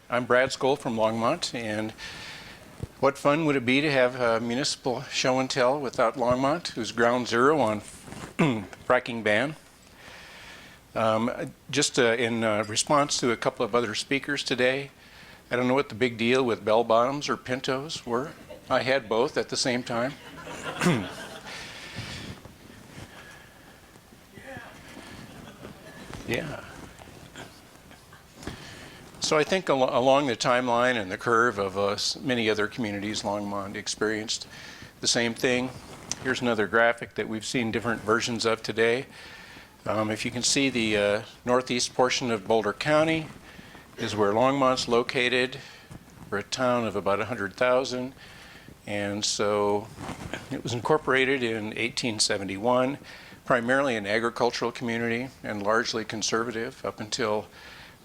I'm Brad Schol from Longmont, and what fun would it be to have a municipal show and tell without Longmont, who's ground zero on fracking ban. Just in response to a couple of other speakers today, I don't know what the big deal with bell bottoms or pintos were. I had both at the same time. Yeah. So I think along the timeline and the curve of many other communities, Longmont experienced the same thing. Here's another graphic that we've seen different versions of today. If you can see, the northeast portion of Boulder County is where Longmont's located. We're a town of about 100,000, and so it was incorporated in 1871, primarily an agricultural community and largely conservative up until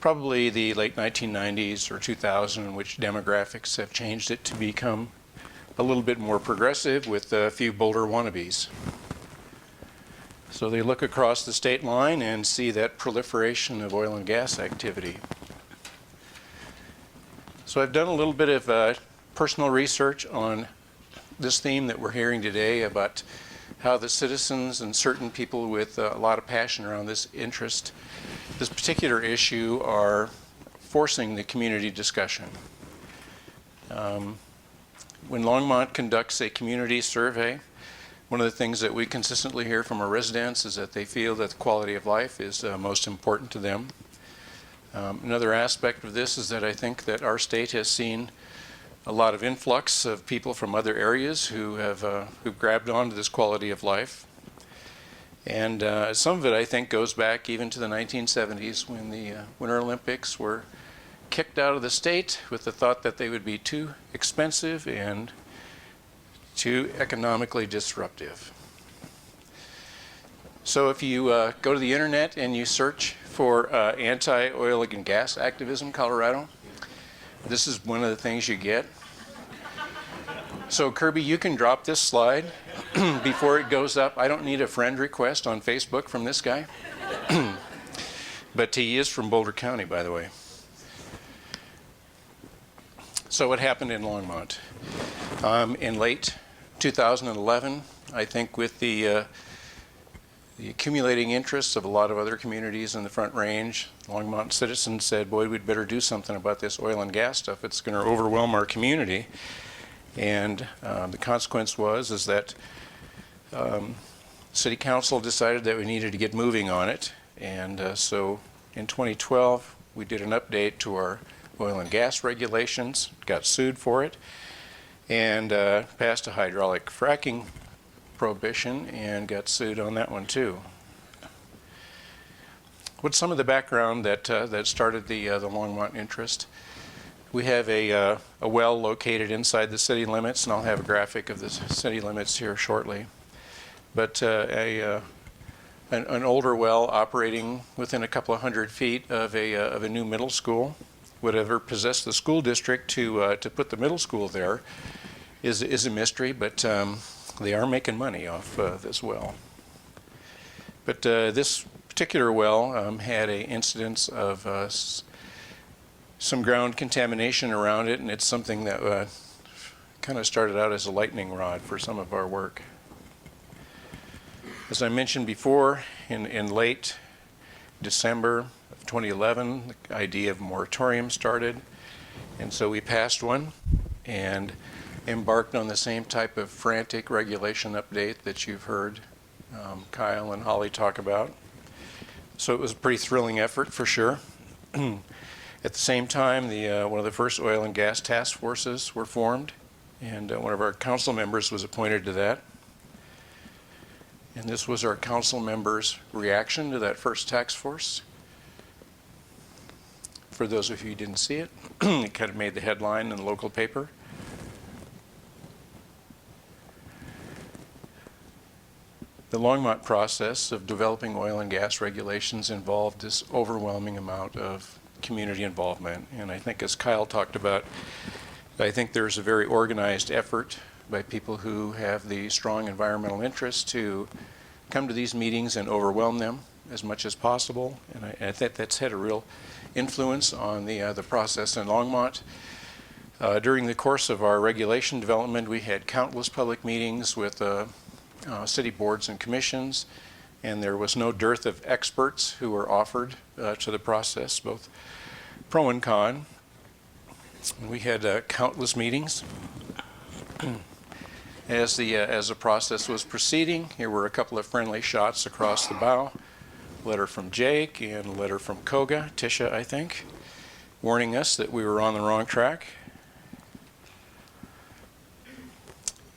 probably the late 1990s or 2000, in which demographics have changed it to become a little bit more progressive with a few Boulder wannabes. So they look across the state line and see that proliferation of oil and gas activity. So I've done a little bit of personal research on this theme that we're hearing today about how the citizens and certain people with a lot of passion around this particular issue are forcing the community discussion. When Longmont conducts a community survey, one of the things that we consistently hear from our residents is that they feel that the quality of life is most important to them. Another aspect of this is that I think that our state has seen a lot of influx of people from other areas who have who've grabbed onto this quality of life. And some of it, I think, goes back even to the 1970s when the Winter Olympics were kicked out of the state with the thought that they would be too expensive and too economically disruptive. So if you go to the internet and you search for anti-oil and gas activism, Colorado, this is one of the things you get. So Kirby, you can drop this slide before it goes up. I don't need a friend request on Facebook from this guy. But he is from Boulder County, by the way. So what happened in Longmont? In late 2011, I think with the accumulating interests of a lot of other communities in the Front Range, Longmont citizens said, boy, we'd better do something about this oil and gas stuff. It's going to overwhelm our community. And the consequence is that City Council decided that we needed to get moving on it. And so in 2012, we did an update to our oil and gas regulations, got sued for it, and passed a hydraulic fracking prohibition and got sued on that one too. What's some of the background that started the Longmont interest? We have a well located inside the city limits, and I'll have a graphic of the city limits here shortly. But an older well operating within a couple of 100 feet of a new middle school. Whatever possessed the school district to put the middle school there is a mystery, but they are making money off this well. But this particular well had an incidence of some ground contamination around it, and it's something that kind of started out as a lightning rod for some of our work. As I mentioned before, in late December of 2011, the idea of moratorium started, and so we passed one and embarked on the same type of frantic regulation update that you've heard Kyle and Holly talk about. So it was a pretty thrilling effort for sure. At the same time, one of the first oil and gas task forces were formed, and one of our council members was appointed to that. And this was our council members' reaction to that first task force. For those of you who didn't see it, it kind of made the headline in the local paper. The Longmont process of developing oil and gas regulations involved this overwhelming amount of community involvement. And I think, as Kyle talked about, I think there's a very organized effort by people who have the strong environmental interests to come to these meetings and overwhelm them as much as possible. And I think that's had a real influence on the process in Longmont. During the course of our regulation development, we had countless public meetings with city boards and commissions, and there was no dearth of experts who were offered to the process, both pro and con. We had countless meetings. As the process was proceeding, here were a couple of friendly shots across the bow. A letter from Jake and a letter from COGA, Tisha, I think, warning us that we were on the wrong track.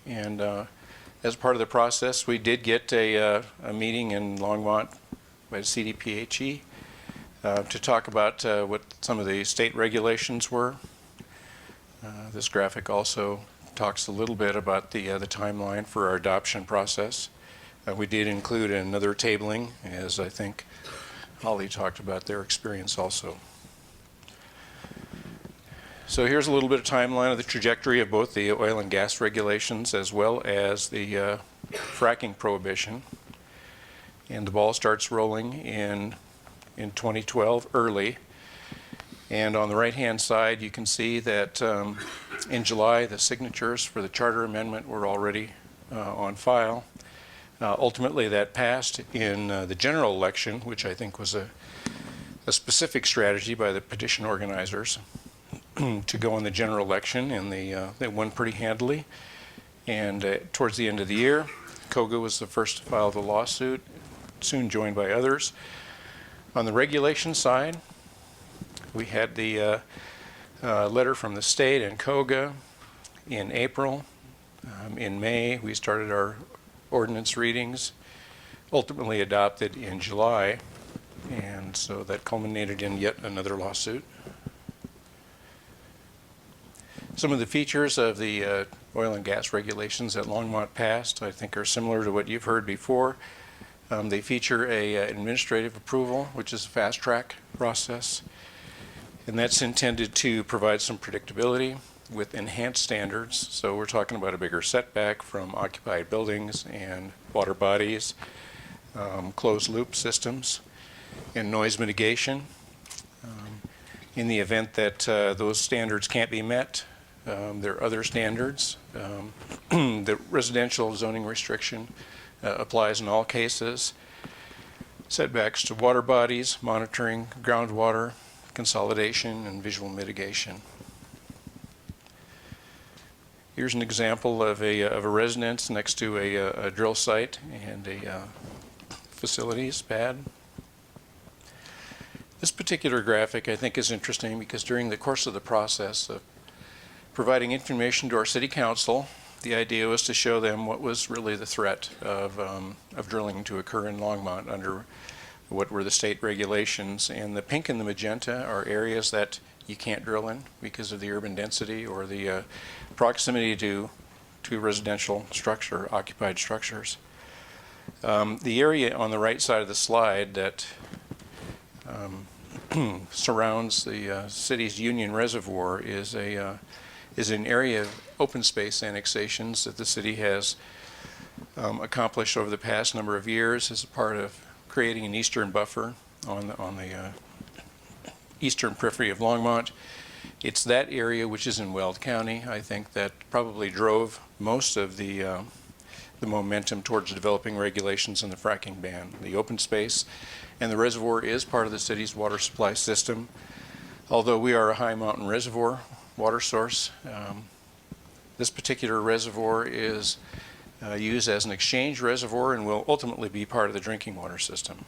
And as part of the process, we did get a meeting in Longmont by the CDPHE to talk about what some of the state regulations were. This graphic also talks a little bit about the timeline for our adoption process. We did include another tabling, as I think Holly talked about their experience also. So here's a little bit of timeline of the trajectory of both the oil and gas regulations as well as the fracking prohibition. And the ball starts rolling in 2012 early. And on the right-hand side, you can see that in July, the signatures for the charter amendment were already on file. Ultimately, that passed in the general election, which I think was a specific strategy by the petition organizers to go in the general election, and they won pretty handily. And towards the end of the year, COGA was the first to file the lawsuit, soon joined by others. On the regulation side, we had the letter from the state and COGA in April. In May, we started our ordinance readings, ultimately adopted in July, and so that culminated in yet another lawsuit. Some of the features of the oil and gas regulations that Longmont passed, I think, are similar to what you've heard before. They feature an administrative approval, which is a fast-track process, and that's intended to provide some predictability with enhanced standards. So we're talking about a bigger setback from occupied buildings and water bodies, closed-loop systems, and noise mitigation. In the event that those standards can't be met, there are other standards. The residential zoning restriction applies in all cases. Setbacks to water bodies, monitoring, groundwater, consolidation, and visual mitigation. Here's an example of a residence next to a drill site and a facilities pad. This particular graphic, I think, is interesting because during the course of the process of providing information to our city council, the idea was to show them what was really the threat of drilling to occur in Longmont under what were the state regulations. And the pink and the magenta are areas that you can't drill in because of the urban density or the proximity to residential structure, occupied structures. The area on the right side of the slide that surrounds the city's Union Reservoir is an area of open space annexations that the city has accomplished over the past number of years as a part of creating an eastern buffer on the eastern periphery of Longmont. It's that area, which is in Weld County, I think, that probably drove most of the momentum towards developing regulations in the fracking ban. The open space and the reservoir is part of the city's water supply system. Although we are a high mountain reservoir water source, this particular reservoir is used as an exchange reservoir and will ultimately be part of the drinking water system.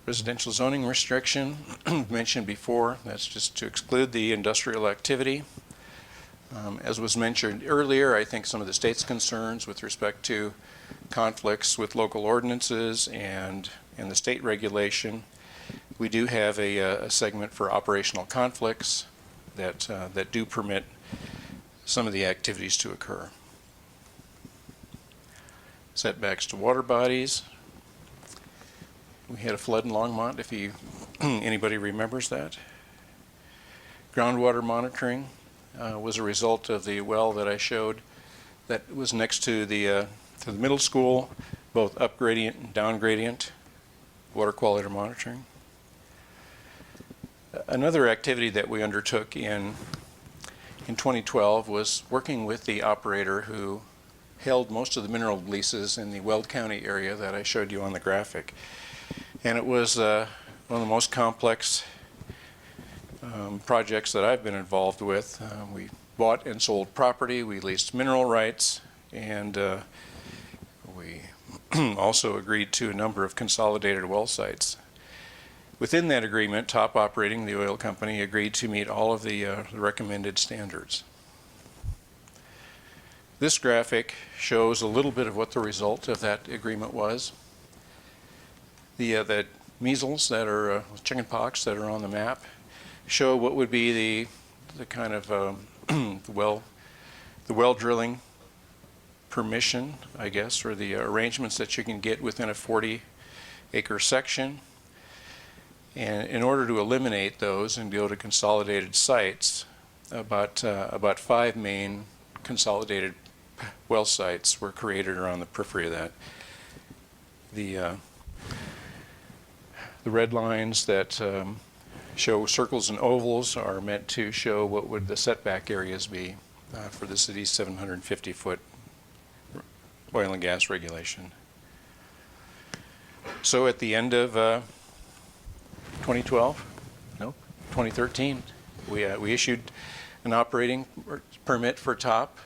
Residential zoning restriction, mentioned before, that's just to exclude the industrial activity. As was mentioned earlier, I think some of the state's concerns with respect to conflicts with local ordinances and the state regulation. We do have a segment for operational conflicts that do permit some of the activities to occur. Setbacks to water bodies. We had a flood in Longmont, if anybody remembers that. Groundwater monitoring was a result of the well that I showed that was next to the middle school, both up gradient and down gradient water quality monitoring. Another activity that we undertook in 2012 was working with the operator who held most of the mineral leases in the Weld County area that I showed you on the graphic. And it was one of the most complex projects that I've been involved with. We bought and sold property, we leased mineral rights, and we also agreed to a number of consolidated well sites. Within that agreement, Top Operating, the oil company, agreed to meet all of the recommended standards. This graphic shows a little bit of what the result of that agreement was. The measles that are chicken pox that are on the map show what would be the kind of the well drilling permission, I guess, or the arrangements that you can get within a 40-acre section. And in order to eliminate those and go to consolidated sites, about 5 main consolidated well sites were created around the periphery of that. The red lines that show circles and ovals are meant to show what would the setback areas be for the city's 750-foot oil and gas regulation. So at the end of 2013, we issued an operating permit for Top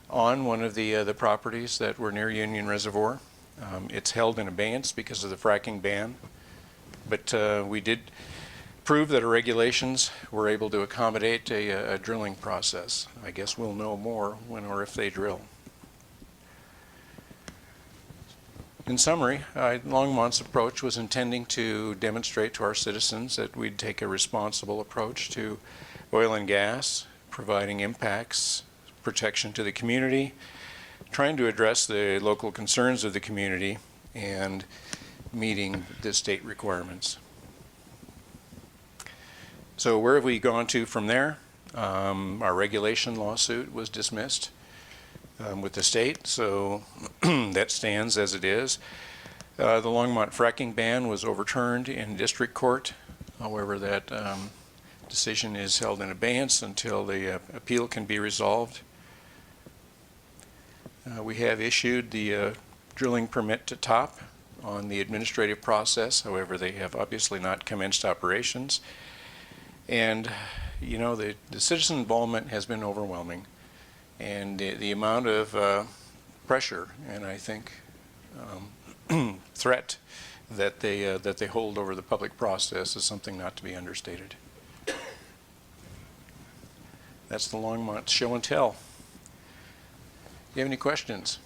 on one of the properties that were near Union Reservoir. It's held in abeyance because of the fracking ban, but we did prove that our regulations were able to accommodate a drilling process. I guess we'll know more when or if they drill. In summary, Longmont's approach was intending to demonstrate to our citizens that we'd take a responsible approach to oil and gas, providing impacts, protection to the community, trying to address the local concerns of the community, and meeting the state requirements. So where have we gone to from there? Our regulation lawsuit was dismissed with the state, so that stands as it is. The Longmont fracking ban was overturned in district court. However, that decision is held in abeyance until the appeal can be resolved. We have issued the drilling permit to Top on the administrative process. However, they have obviously not commenced operations. And, you know, the citizen involvement has been overwhelming. And the amount of pressure and I think threat that they hold over the public process is something not to be understated. That's the Longmont show and tell. Do you have any questions?